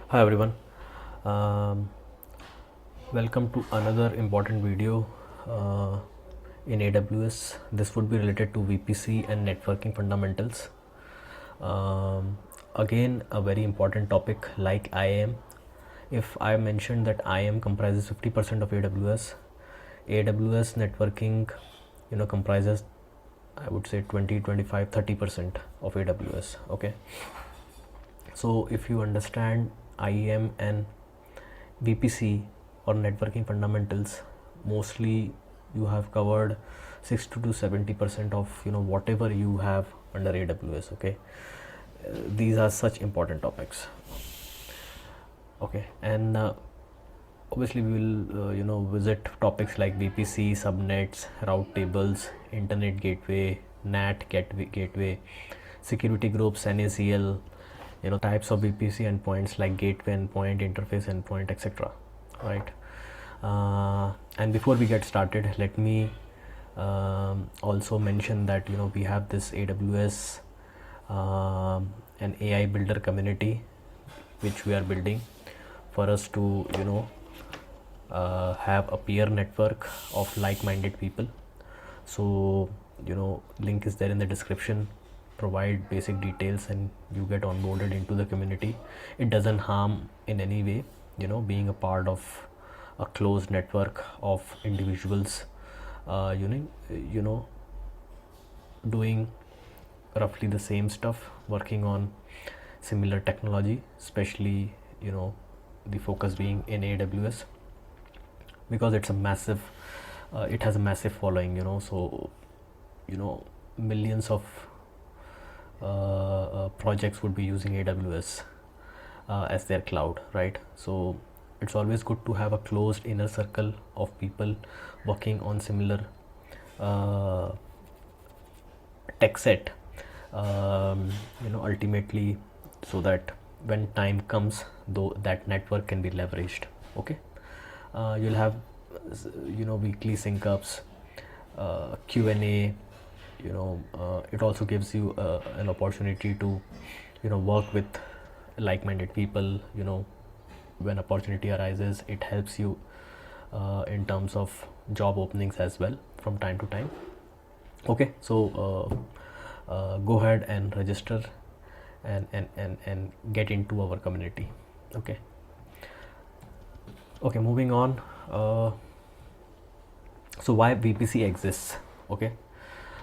Hi everyone, um, welcome to another important video in AWS. This would be related to VPC and networking fundamentals. Again, a very important topic like IAM. If I mentioned that IAM comprises 50% of AWS networking, comprises, I would say 20, 25, 30% of AWS. Okay, so if you understand IAM and VPC or networking fundamentals, mostly you have covered 60 to 70% of whatever you have under AWS. Okay, these are such important topics. Okay, and obviously we will visit topics like VPC, subnets, route tables, internet gateway, NAT gateway, security groups, NACL, types of VPC endpoints like gateway endpoint, interface endpoint, etc. Right. And before we get started, let me also mention that we have this AWS an AI builder community which we are building for us to have a peer network of like-minded people. So link is there in the description. Provide basic details and you get onboarded into the community. It doesn't harm in any way, being a part of a closed network of individuals, doing roughly the same stuff, working on similar technology, especially the focus being in AWS, because it's a massive it has a massive following, so millions of projects would be using AWS as their cloud, right? So it's always good to have a closed inner circle of people working on similar tech set, ultimately, so that when time comes, though, that network can be leveraged. Okay, you'll have weekly sync ups, Q&A. It also gives you an opportunity to work with like-minded people. When opportunity arises, it helps you in terms of job openings as well from time to time. Okay, so go ahead and register and get into our community. Okay, moving on. So why VPC exists? Okay,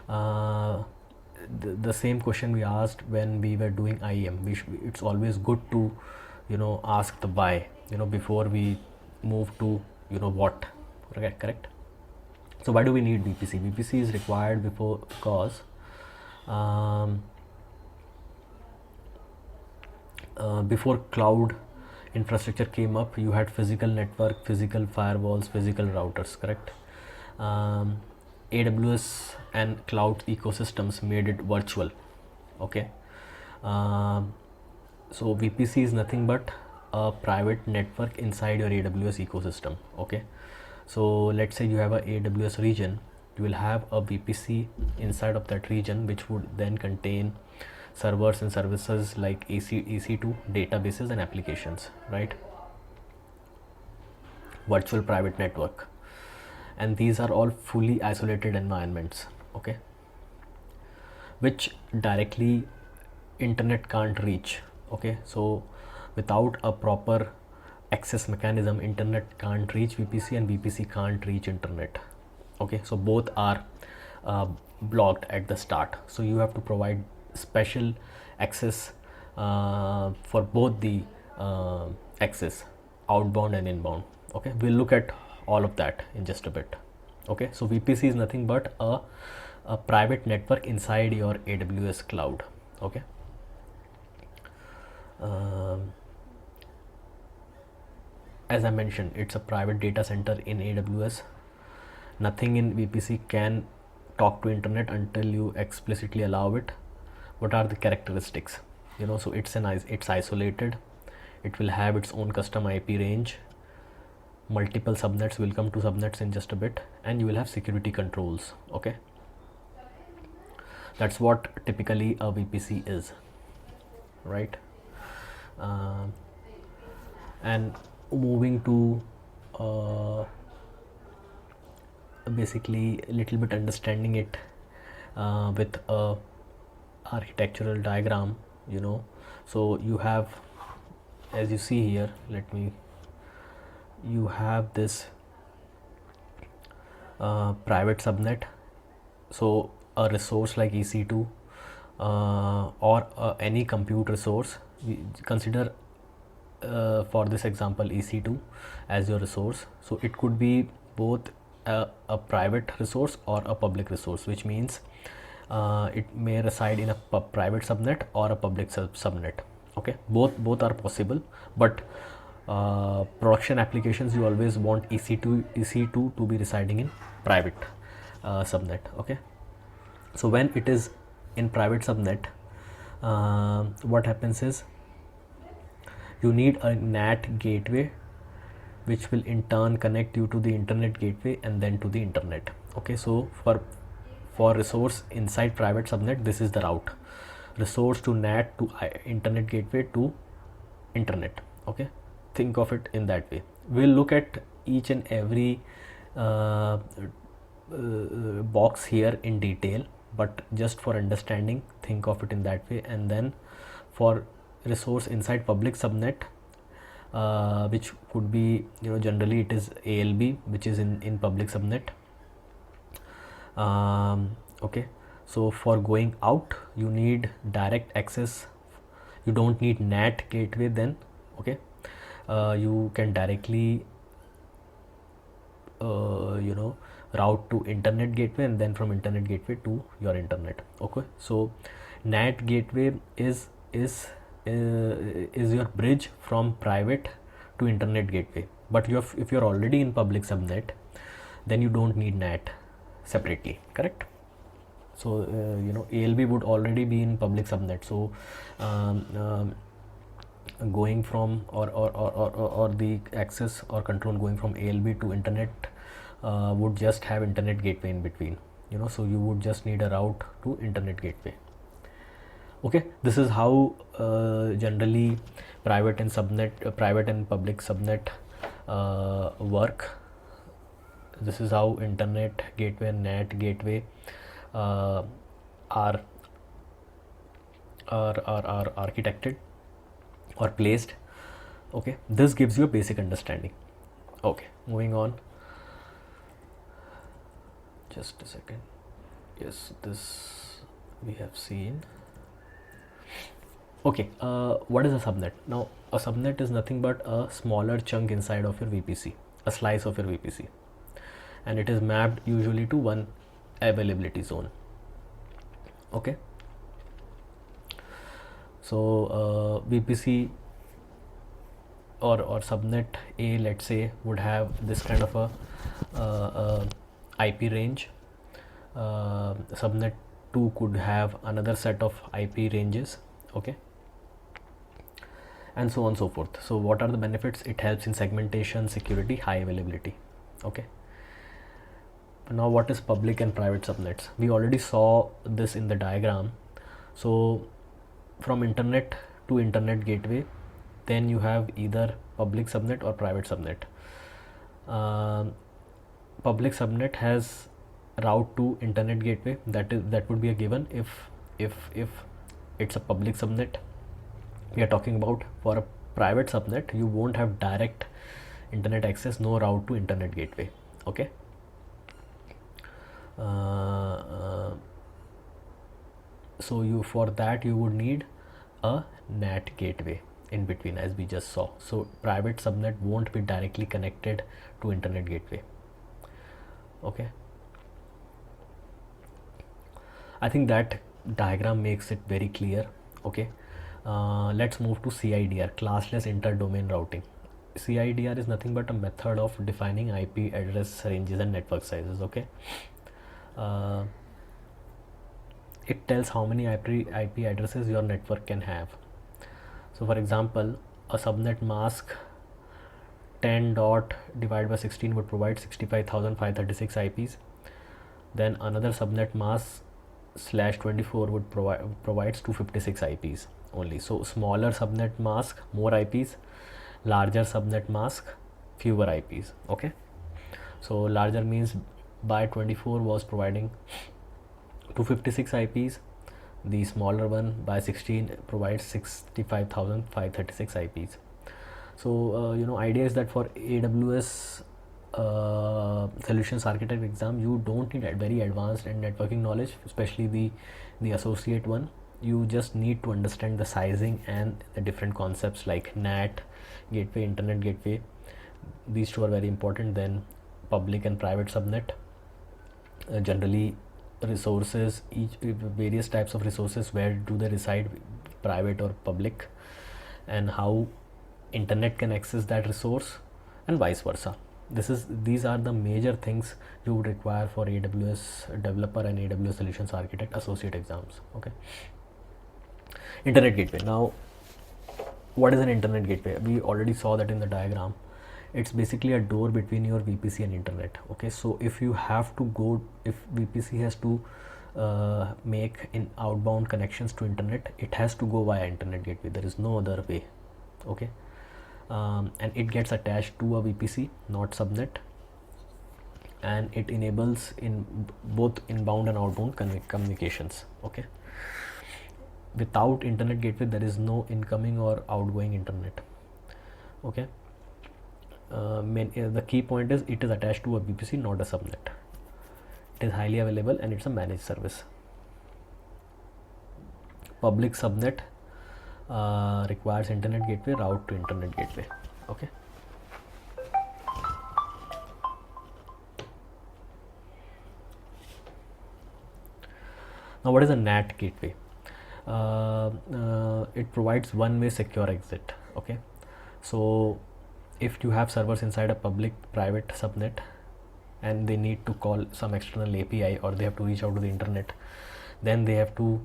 the same question we asked when we were doing IAM. It's always good to ask the why, before we move to what. Okay, correct. So why do we need VPC? VPC is required because before cloud infrastructure came up, you had physical network, physical firewalls, physical routers, correct? AWS and cloud ecosystems made it virtual. Okay, so VPC is nothing but a private network inside your AWS ecosystem. Okay, so let's say you have a AWS region, you will have a VPC inside of that region, which would then contain servers and services like EC2 databases and applications, right? Virtual private network, and these are all fully isolated environments. Okay, which directly internet can't reach. Okay, so without a proper access mechanism, internet can't reach VPC and VPC can't reach internet. Okay, so both are blocked at the start, so you have to provide special access for both the access, outbound and inbound. Okay, we'll look at all of that in just a bit. Okay, so VPC is nothing but a private network inside your AWS cloud. Okay, as I mentioned, it's a private data center in AWS. Nothing in VPC can talk to internet until you explicitly allow it. What are the characteristics? So it's isolated. It will have its own custom IP range. Multiple subnets, will come to subnets in just a bit, and you will have security controls. Okay, that's what typically a VPC is, right? and moving to basically a little bit understanding it with a architectural diagram, you know. So you have, as you see here, you have this private subnet. So a resource like EC2 or any compute resource, we consider for this example EC2 as your resource. So it could be both a private resource or a public resource, which means it may reside in a private subnet or a public subnet. Okay, both are possible, but production applications, you always want EC2 to be residing in private subnet. Okay, so when it is in private subnet, what happens is you need a NAT gateway, which will in turn connect you to the internet gateway and then to the internet. Okay, so for resource inside private subnet, this is the route: resource to NAT to internet gateway to internet. Okay, think of it in that way. We'll look at each and every box here in detail, but just for understanding, think of it in that way. And then for resource inside public subnet, which could be, you know, generally it is ALB, which is in public subnet. Okay, so for going out, you need direct access. You don't need NAT gateway then. Okay, you can directly route to internet gateway, and then from internet gateway to your internet. Okay, so NAT gateway is your bridge from private to internet gateway. But if you're already in public subnet, then you don't need NAT separately, correct? So ALB would already be in public subnet, so going from or the access or control going from ALB to internet would just have internet gateway in between, you know, so you would just need a route to internet gateway. Okay, this is how generally private and public subnet work. This is how internet gateway and NAT gateway are architected or placed. Okay, this gives you a basic understanding. Okay, moving on. Just a second. Yes, this we have seen. Okay, what is a subnet? Now, a subnet is nothing but a smaller chunk inside of your VPC, a slice of your VPC, and it is mapped usually to one availability zone. Okay, so VPC or subnet A, let's say, would have this kind of a IP range. Subnet 2 could have another set of IP ranges. Okay, and so on and so forth. So what are the benefits? It helps in segmentation, security, high availability. Okay, now what is public and private subnets? We already saw this in the diagram. So from internet to internet gateway, then you have either public subnet or private subnet. Public subnet has route to internet gateway. That would be a given if it's a public subnet we are talking about. For a private subnet, you won't have direct internet access, no route to internet gateway. Okay, so for that you would need a NAT gateway in between, as we just saw. So private subnet won't be directly connected to internet gateway. Okay, I think that diagram makes it very clear. Okay, let's move to CIDR, classless inter-domain routing. CIDR is nothing but a method of defining IP address ranges and network sizes. Okay, it tells how many IP addresses your network can have. So for example, a subnet mask 10 dot divided by 16 would provide 65,536 IPs. Then another subnet mask /24 would provides 256 IPs only. So smaller subnet mask, more IPs, larger subnet mask, fewer IPs. Okay, so larger means by 24 was providing 256 IPs. The smaller one by 16 provides 65,536 IPs. So idea is that for AWS solutions architect exam, you don't need very advanced and networking knowledge, especially the associate one. You just need to understand the sizing and the different concepts like NAT gateway, internet gateway. These two are very important. Then public and private subnet. Generally resources, various types of resources, where do they reside, private or public, and how internet can access that resource, and vice versa. These are the major things you would require for AWS developer and AWS solutions architect associate exams. Okay, internet gateway. Now, what is an internet gateway? We already saw that in the diagram. It's basically a door between your VPC and internet. Okay, so if VPC has to make in outbound connections to internet, it has to go via internet gateway. There is no other way. Okay, and it gets attached to a VPC, not subnet, and it enables in both inbound and outbound communications. Okay, without internet gateway, there is no incoming or outgoing internet. Okay, the key point is it is attached to a VPC, not a subnet. It is highly available and it's a managed service. Public subnet requires internet gateway, route to internet gateway. Okay, now what is a NAT gateway? It provides one-way secure exit. Okay, so if you have servers inside a public private subnet and they need to call some external API, or they have to reach out to the internet, then they have to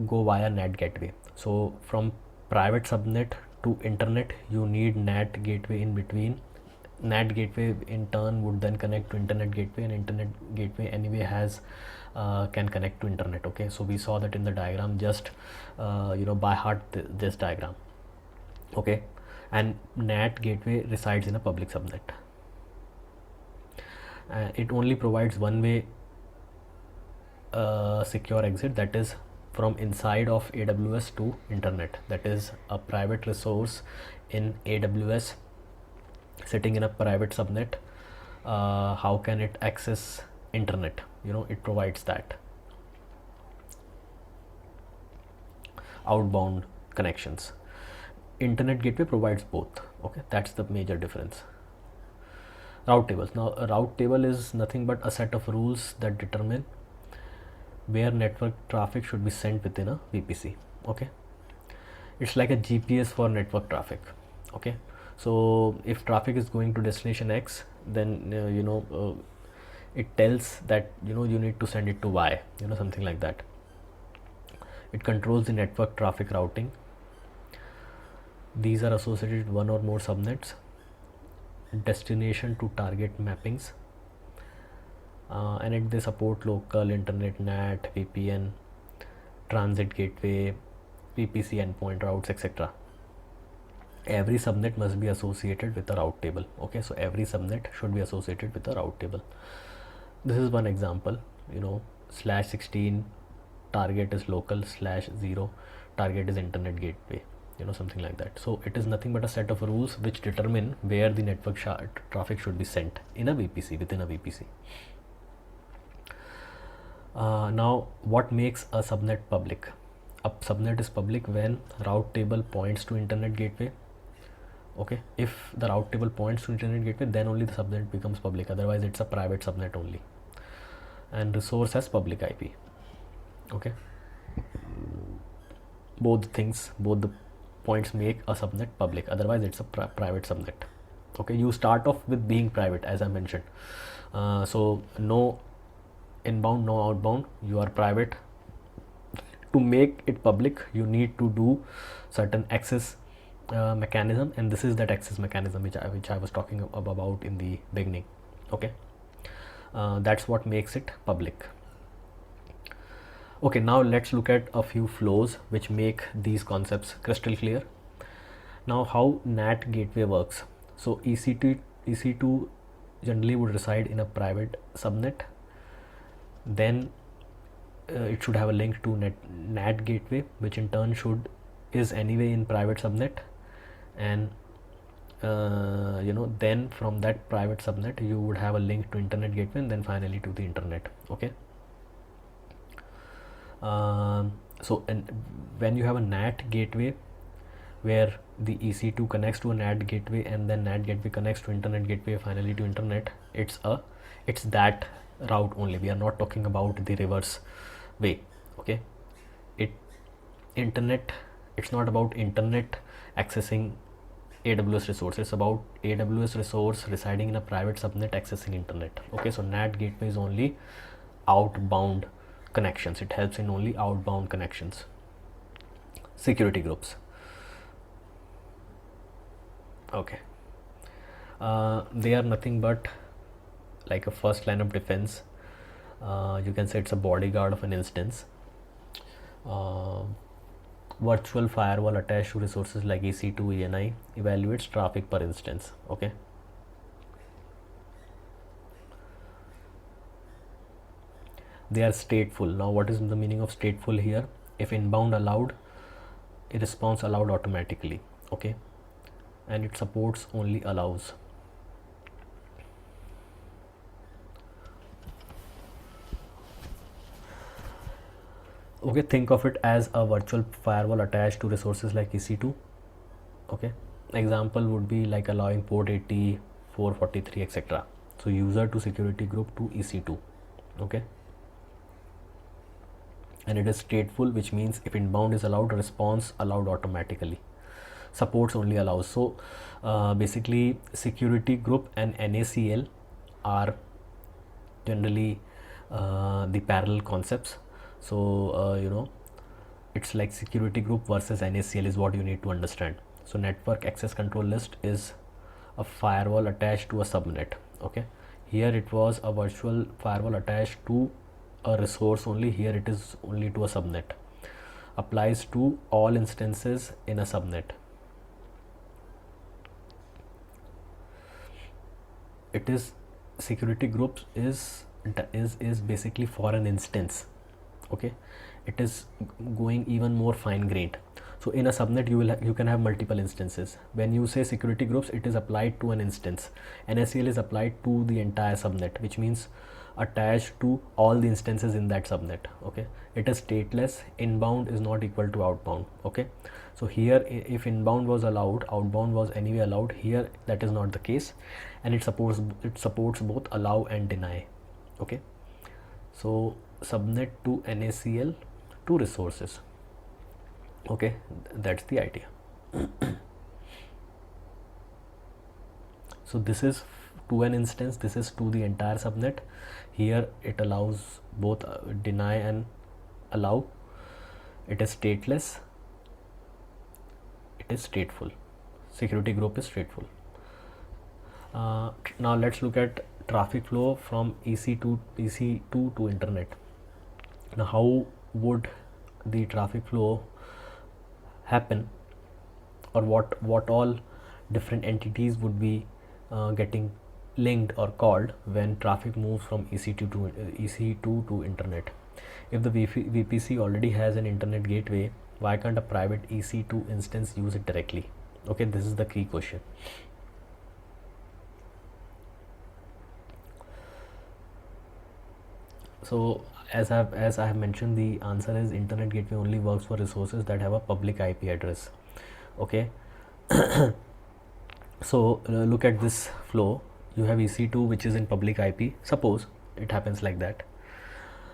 go via NAT gateway. So from private subnet to internet, you need NAT gateway in between. NAT gateway in turn would then connect to internet gateway, and internet gateway anyway can connect to internet. Okay, so we saw that in the diagram. Just by heart this diagram. Okay, and NAT gateway resides in a public subnet. It only provides one way secure exit, that is from inside of AWS to internet. That is a private resource in AWS sitting in a private subnet. How can it access internet? It provides that outbound connections. Internet gateway provides both. Okay, that's the major difference. Route tables. Now a route table is nothing but a set of rules that determine where network traffic should be sent within a VPC. Okay, it's like a GPS for network traffic. Okay, so if traffic is going to destination X, then it tells that you need to send it to Y, something like that. It controls the network traffic routing. These are associated with one or more subnets, destination to target mappings, and they support local, internet, NAT, VPN, transit gateway, VPC endpoint routes, etc. Every subnet must be associated with a route table. Okay, so every subnet should be associated with a route table. This is one example. /16 target is local, /0 target is internet gateway, something like that. So it is nothing but a set of rules which determine where the network traffic should be sent in a VPC, within a VPC. Now what makes a subnet public? A subnet is public when route table points to internet gateway. Okay, if the route table points to internet gateway, then only the subnet becomes public. Otherwise it's a private subnet only, and resource has public IP. Okay, both the points make a subnet public, otherwise it's a private subnet. Okay, you start off with being private, as I mentioned. So no inbound, no outbound, you are private. To make it public, you need to do certain access mechanism, and this is that access mechanism which I was talking about in the beginning. Okay, that's what makes it public. Okay, now let's look at a few flows which make these concepts crystal clear. Now how NAT gateway works. So EC2 generally would reside in a private subnet, then it should have a link to NAT gateway, which in turn is anyway in private subnet, and then from that private subnet you would have a link to internet gateway, and then finally to the internet. Okay. So and when you have a NAT gateway where the EC2 connects to a NAT gateway and then NAT gateway connects to internet gateway, finally to internet, it's that route only. We are not talking about the reverse way. Okay. It's not about internet accessing AWS resource. It's about AWS resource residing in a private subnet accessing internet. Okay. So NAT gateway is only outbound connections. It helps in only outbound connections. Security groups. Okay. They are nothing but like a first line of defense. You can say it's a bodyguard of an instance. Virtual firewall attached to resources like EC2 ENI evaluates traffic per instance. Okay. They are stateful. Now what is the meaning of stateful here? If inbound allowed, a response allowed automatically. Okay. And it supports only allows. Okay, think of it as a virtual firewall attached to resources like EC2. Okay, example would be like allowing port 80, 443, etc. So user to security group to EC2. Okay, and it is stateful, which means if inbound is allowed, response allowed automatically. Supports only allows. So basically security group and NACL are generally the parallel concepts. So it's like security group versus NACL is what you need to understand. So network access control list is a firewall attached to a subnet. Okay, here it was a virtual firewall attached to a resource only. Here it is only to a subnet. Applies to all instances in a subnet. It is security groups is basically for an instance. Okay, it is going even more fine grained. So in a subnet you can have multiple instances. When you say security groups, it is applied to an instance. NACL is applied to the entire subnet, which means attached to all the instances in that subnet. Okay, it is stateless. Inbound is not equal to outbound. Okay, so here if inbound was allowed, outbound was anyway allowed. Here that is not the case, and it supports both allow and deny. Okay, so subnet to NACL to resources. Okay, that's the idea. So this is to an instance, this is to the entire subnet. Here it allows both deny and allow. It is stateless. It is stateful. Security group is stateful. Now let's look at traffic flow from EC2 to internet. Now how would the traffic flow happen, or what all different entities would be getting linked or called when traffic moves from EC2 to internet? If the VPC already has an internet gateway, why can't a private EC2 instance use it directly? Okay, this is the key question. So as I have mentioned, the answer is internet gateway only works for resources that have a public IP address. Okay. So look at this flow. You have EC2 which is in public IP. Suppose it happens like that.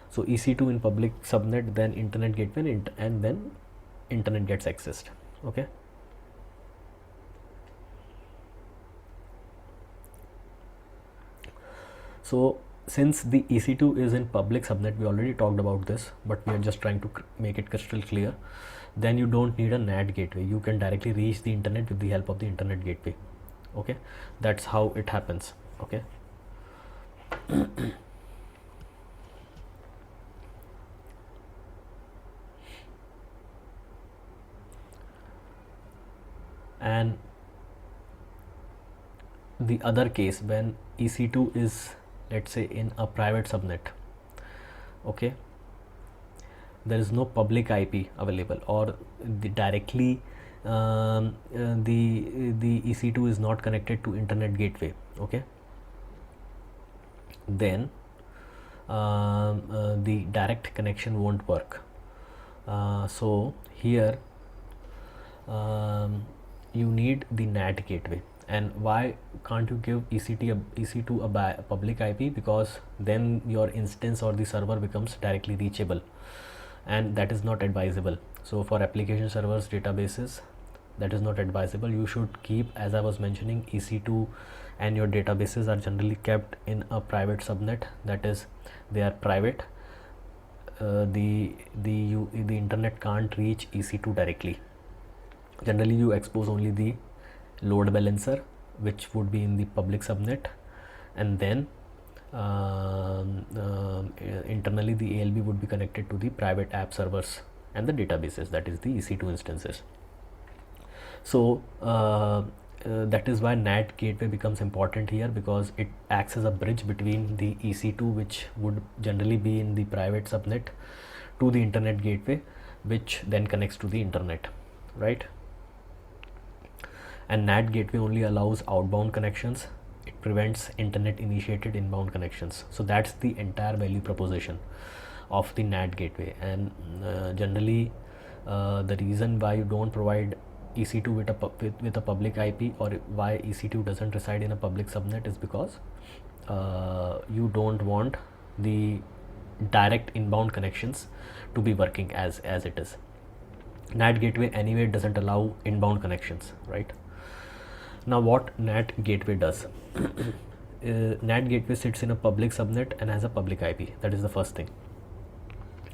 So EC2 in public subnet, then internet gateway, and then internet gets accessed. Okay. So since the EC2 is in public subnet, we already talked about this, but we are just trying to make it crystal clear. Then you don't need a NAT gateway. You can directly reach the internet with the help of the internet gateway. Okay, that's how it happens. Okay. And the other case, when EC2 is, let's say, in a private subnet, okay, there is no public IP available, or directly the EC2 is not connected to internet gateway, okay, then the direct connection won't work. So here you need the NAT gateway. And why can't you give EC2 a public IP? Because then your instance or the server becomes directly reachable, and that is not advisable. So for application servers, databases, that is not advisable. You should keep, as I was mentioning, EC2 and your databases are generally kept in a private subnet, that is, they are private. The internet can't reach EC2 directly. Generally you expose only the load balancer, which would be in the public subnet, and then internally the ALB would be connected to the private app servers and the databases, that is the EC2 instances. So that is why NAT gateway becomes important here, because it acts as a bridge between the EC2, which would generally be in the private subnet, to the internet gateway, which then connects to the internet, right? And NAT gateway only allows outbound connections. It prevents internet initiated inbound connections. So that's the entire value proposition of the NAT gateway. And generally the reason why you don't provide EC2 with a public IP, or why EC2 doesn't reside in a public subnet, is because you don't want the direct inbound connections to be working as it is. NAT gateway anyway doesn't allow inbound connections, right? Now what NAT gateway does? NAT gateway sits in a public subnet and has a public IP. That is the first thing.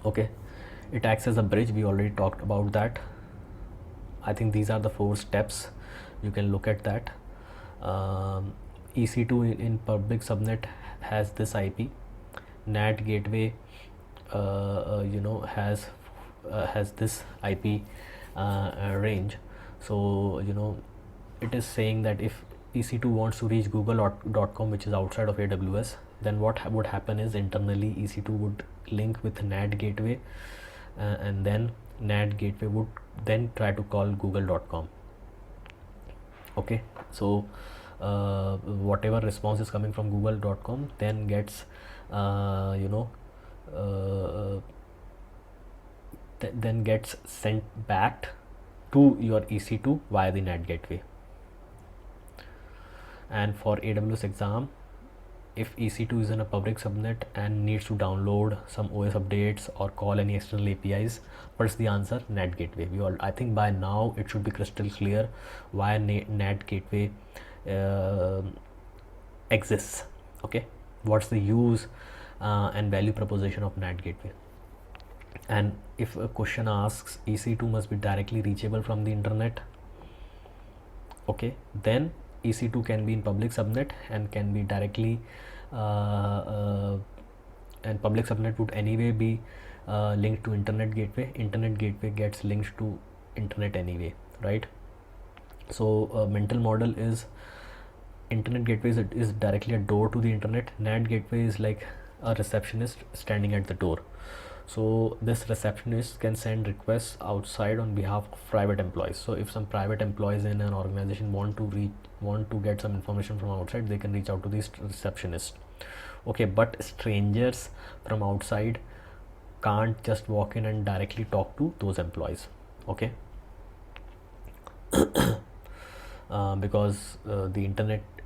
Okay, it acts as a bridge. We already talked about that. I think these are the 4 steps. You can look at that. EC2 in public subnet has this IP. NAT gateway has this IP range. So it is saying that if EC2 wants to reach google.com, which is outside of AWS, then what would happen is internally EC2 would link with NAT gateway, and then NAT gateway would then try to call google.com. Okay, so whatever response is coming from google.com then gets then gets sent back to your EC2 via the NAT gateway. And for AWS exam, if EC2 is in a public subnet and needs to download some OS updates or call any external APIs, what's the answer? NAT gateway. I think by now it should be crystal clear why NAT gateway exists. Okay, what's the use and value proposition of NAT gateway? And if a question asks EC2 must be directly reachable from the internet, okay, then EC2 can be in public subnet and can be directly and public subnet would anyway be linked to internet gateway. Internet gateway gets linked to internet anyway, right? So mental model is internet gateway is directly a door to the internet. NAT gateway is like a receptionist standing at the door. So this receptionist can send requests outside on behalf of private employees. So if some private employees in an organization want to get some information from outside, they can reach out to this receptionist. Okay, but strangers from outside can't just walk in and directly talk to those employees. Okay, because the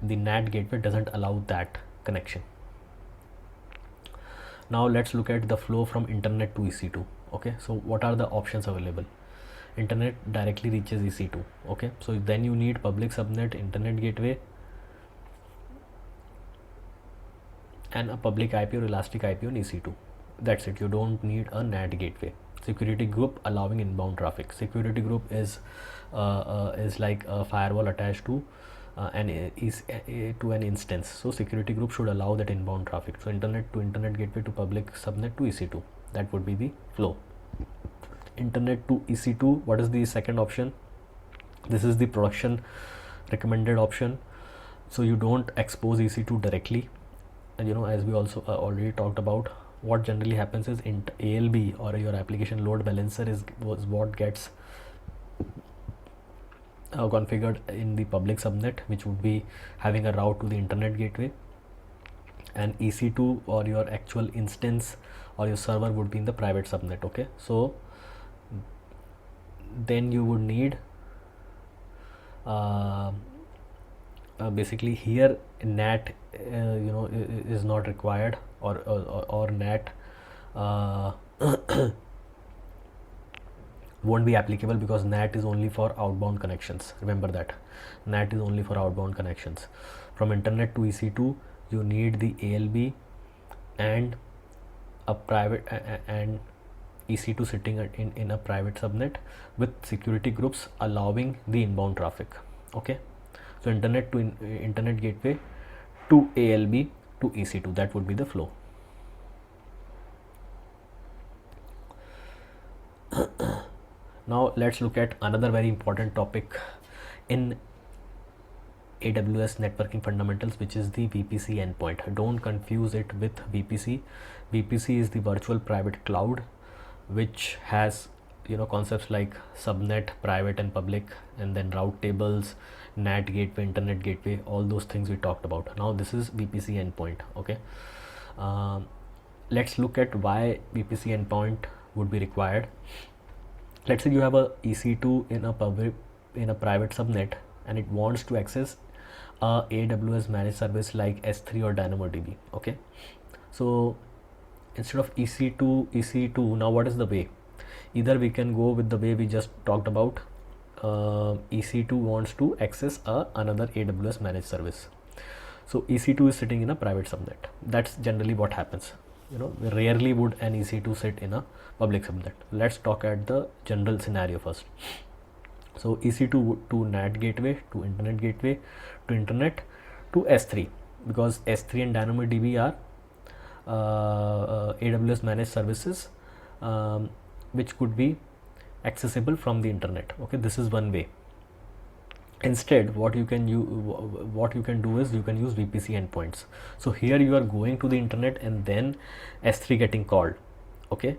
NAT gateway doesn't allow that connection. Now let's look at the flow from internet to EC2. Okay, so what are the options available? Internet directly reaches EC2. Okay, so then you need public subnet, internet gateway, and a public IP or elastic IP on EC2. That's it. You don't need a NAT gateway. Security group allowing inbound traffic. Security group is like a firewall attached to to an instance. So security group should allow that inbound traffic. So internet to internet gateway to public subnet to EC2. That would be the flow. Internet to EC2. What is the second option? This is the production recommended option, so you don't expose EC2 directly. And as we also already talked about, what generally happens is ALB or your application load balancer was what gets configured in the public subnet, which would be having a route to the internet gateway, and EC2 or your actual instance or your server would be in the private subnet. Okay, so then you would need basically here NAT is not required, or NAT won't be applicable, because NAT is only for outbound connections. Remember that NAT is only for outbound connections. From internet to EC2 you need the ALB and a private and EC2 sitting in a private subnet with security groups allowing the inbound traffic. Okay, so internet to internet gateway to ALB to EC2, that would be the flow. Now let's look at another very important topic in AWS networking fundamentals, which is the VPC endpoint. Don't confuse it with VPC. VPC is the virtual private cloud, which has concepts like subnet, private and public, and then route tables, NAT gateway, internet gateway, all those things we talked about. Now this is VPC endpoint. Okay, let's look at why VPC endpoint would be required. Let's say you have a EC2 in a private subnet, and it wants to access a AWS managed service like S3 or DynamoDB. Okay, so instead of EC2, now what is the way? Either we can go with the way we just talked about. EC2 wants to access another AWS managed service, so EC2 is sitting in a private subnet. That's generally what happens. Rarely would an EC2 sit in a public subnet. Let's talk at the general scenario first. So EC2 to NAT gateway to internet gateway to internet to S3, because S3 and DynamoDB are AWS managed services which could be accessible from the internet. Okay, this is one way. Instead, what you can do is you can use VPC endpoints. So here you are going to the internet and then S3 getting called, okay,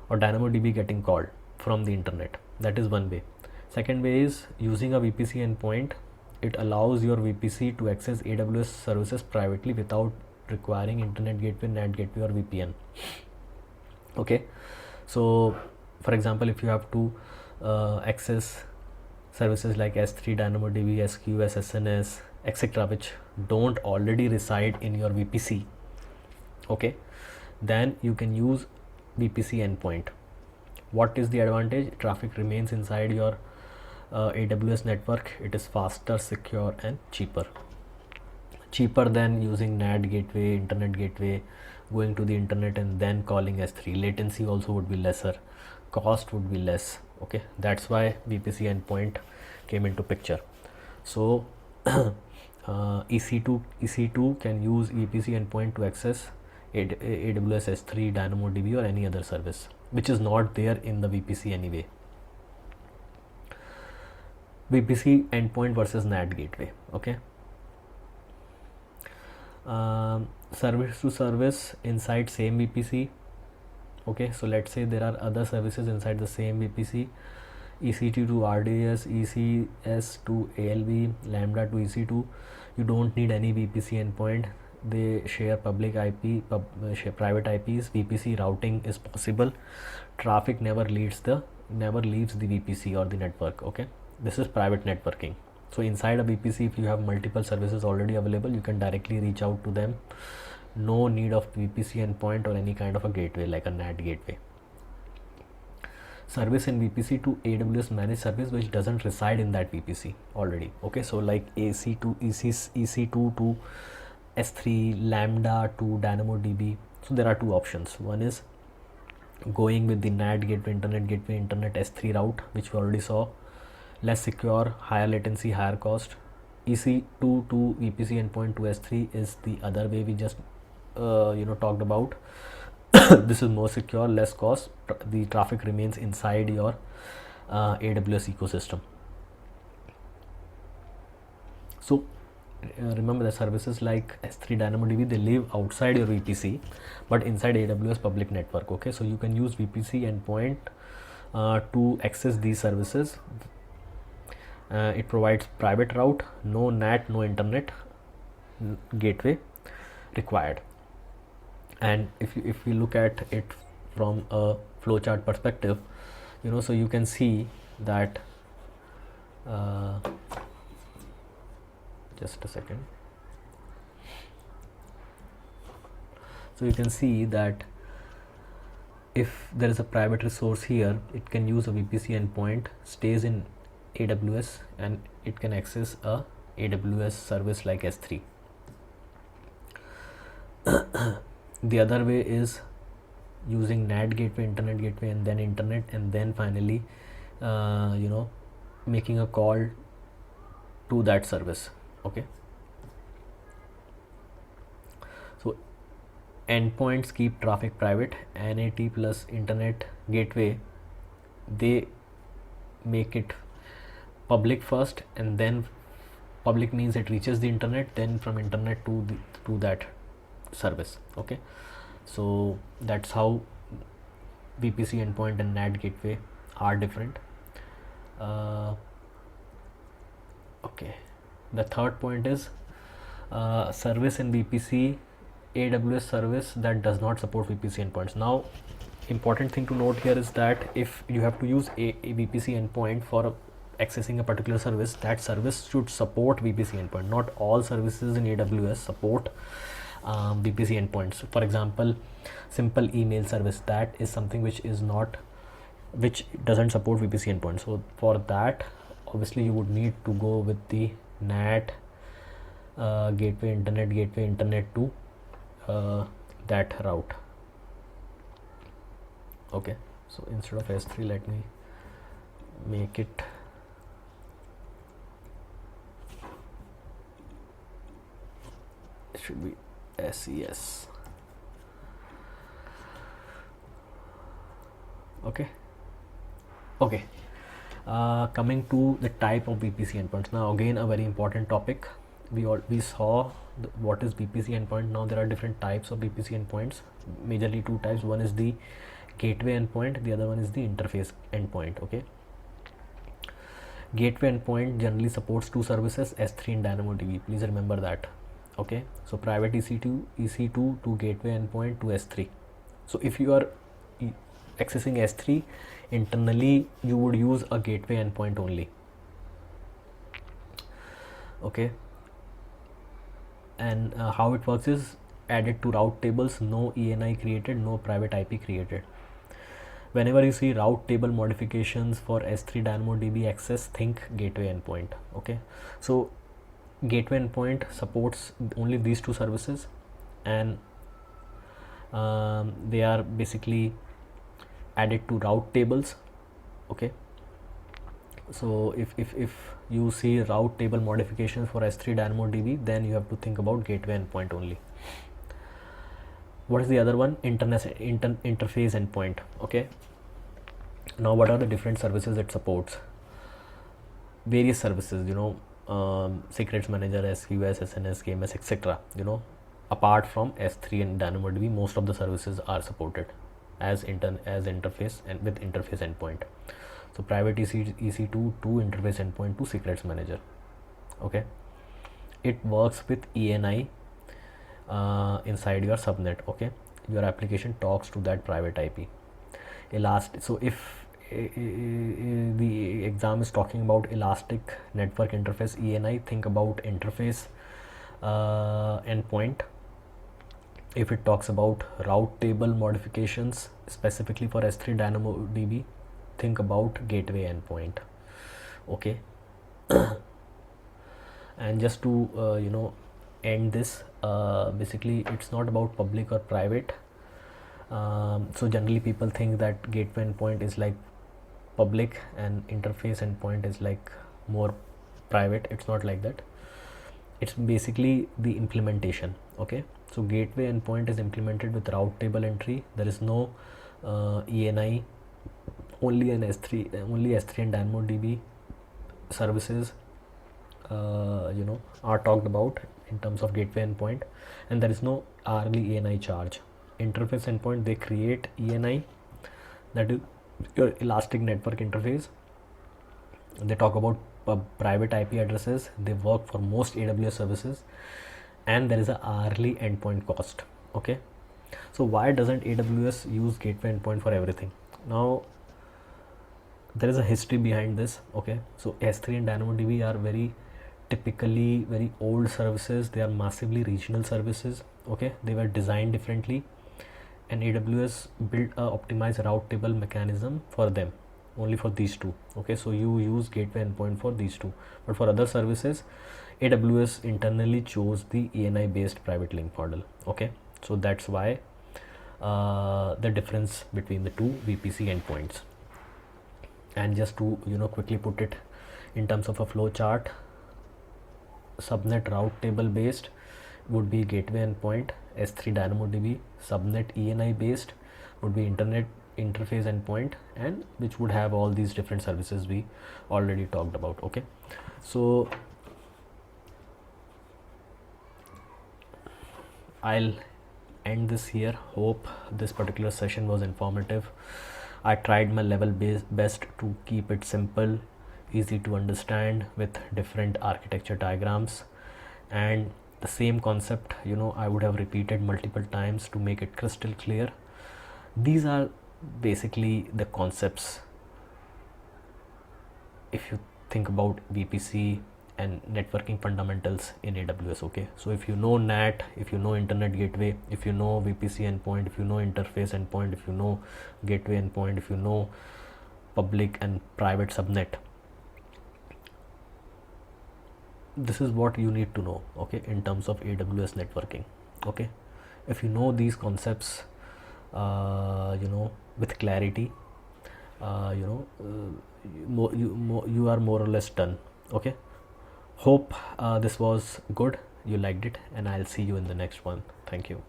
or DynamoDB getting called from the internet. That is one way. Second way is using a VPC endpoint. It allows your VPC to access AWS services privately without requiring internet gateway, NAT gateway, or VPN. Okay, so for example, if you have to access services like S3, DynamoDB, SQS, SNS, etc., which don't already reside in your VPC, okay, then you can use VPC endpoint. What is the advantage? Traffic remains inside your AWS network. It is faster, secure, and cheaper than using NAT gateway, internet gateway, going to the internet and then calling S3. Latency also would be lesser, cost would be less. Okay, that's why VPC endpoint came into picture. So EC2 can use VPC endpoint to access AWS S3, DynamoDB, or any other service which is not there in the VPC anyway. VPC endpoint versus NAT gateway. Okay, service to service inside same VPC. Okay, so let's say there are other services inside the same VPC, EC2 to RDS, ECS to ALB, Lambda to EC2. You don't need any VPC endpoint. They share public IP, share private IPs. VPC routing is possible. Traffic never leaves the VPC or the network. Okay, this is private networking. So inside a VPC, if you have multiple services already available, you can directly reach out to them. No need of VPC endpoint or any kind of a gateway like a NAT gateway. Service in VPC to AWS managed service which doesn't reside in that VPC already. Okay, so like EC2 to S3, Lambda to DynamoDB. So there are two options. One is going with the NAT gateway, internet S3 route, which we already saw, less secure, higher latency, higher cost. EC2 to VPC endpoint to S3 is the other way we just talked about. This is more secure, less cost. The traffic remains inside your AWS ecosystem. So remember the services like S3 DynamoDB, they live outside your VPC but inside AWS public network. Okay, so you can use VPC endpoint to access these services. It provides private route, no NAT, no internet gateway required. And if we look at it from a flowchart perspective, so you can see that just a second. So you can see that if there is a private resource here, it can use a VPC endpoint, stays in AWS, and it can access a AWS service like S3. The other way is using NAT gateway, internet gateway, and then internet, and then finally making a call to that service. Okay, so endpoints keep traffic private. NAT plus internet gateway, they make it public first, and then public means it reaches the internet, then from internet to that service. Okay, so that's how VPC endpoint and NAT gateway are different. Okay, the third point is service in VPC, AWS service that does not support VPC endpoints. Now, important thing to note here is that if you have to use a VPC endpoint for accessing a particular service, that service should support VPC endpoint. Not all services in AWS support VPC endpoints. For example, simple email service, that is something which doesn't support VPC endpoints. So for that, obviously you would need to go with the NAT gateway, internet to that route. Okay, so instead of S3, let me make it should be SES. Okay, coming to the type of VPC endpoints. Now again, a very important topic. We saw what is VPC endpoint. Now there are different types of VPC endpoints, majorly two types. One is the gateway endpoint, the other one is the interface endpoint. Okay, gateway endpoint generally supports two services, S3 and DynamoDB. Please remember that. Okay, so private EC2 to gateway endpoint to S3. So if you are accessing S3 internally, you would use a gateway endpoint only. Okay, and how it works is added to route tables, no ENI created, no private IP created. Whenever you see route table modifications for S3 DynamoDB access, think gateway endpoint. Okay, so gateway endpoint supports only these two services, and they are basically added to route tables. Okay, so if you see route table modifications for S3 DynamoDB, then you have to think about gateway endpoint only. What is the other one? Interface endpoint. Okay, now what are the different services it supports? Various services, secrets manager, SQS, SNS, KMS, etc. Apart from S3 and DynamoDB, most of the services are supported as interface and with interface endpoint. So private EC2 to interface endpoint to secrets manager. Okay, it works with ENI inside your subnet. Okay, your application talks to that private IP. So if the exam is talking about elastic network interface, ENI, think about interface endpoint. If it talks about route table modifications specifically for S3 DynamoDB, think about gateway endpoint. Okay, and just to end this, basically it's not about public or private. So generally people think that gateway endpoint is like public and interface endpoint is like more private. It's not like that. It's basically the implementation. Okay, so gateway endpoint is implemented with route table entry. There is no ENI, only S3 and DynamoDB services are talked about in terms of gateway endpoint, and there is no hourly ENI charge. Interface endpoint, they create ENI, that is your elastic network interface. They talk about private IP addresses. They work for most AWS services, and there is a hourly endpoint cost. Okay, so why doesn't AWS use gateway endpoint for everything? Now there is a history behind this. Okay, so S3 and DynamoDB are typically very old services. They are massively regional services. Okay, they were designed differently, and AWS built a optimized route table mechanism for them, only for these two. Okay, so you use gateway endpoint for these two, but for other services AWS internally chose the ENI based PrivateLink model. Okay, so that's why the difference between the two VPC endpoints. And just to quickly put it in terms of a flow chart, subnet route table based would be gateway endpoint, S3 DynamoDB. Subnet ENI based would be internet interface endpoint, and which would have all these different services we already talked about. Okay, so I'll end this here. Hope this particular session was informative. I tried my level best to keep it simple, easy to understand, with different architecture diagrams, and the same concept I would have repeated multiple times to make it crystal clear. These are basically the concepts if you think about VPC and networking fundamentals in AWS. Okay, so if you know NAT, if you know internet gateway, if you know VPC endpoint, if you know interface endpoint, if you know gateway endpoint, if you know public and private subnet, this is what you need to know. Okay, in terms of AWS networking. Okay, if you know these concepts with clarity, you are more or less done. Okay, hope this was good, you liked it, and I'll see you in the next one. Thank you.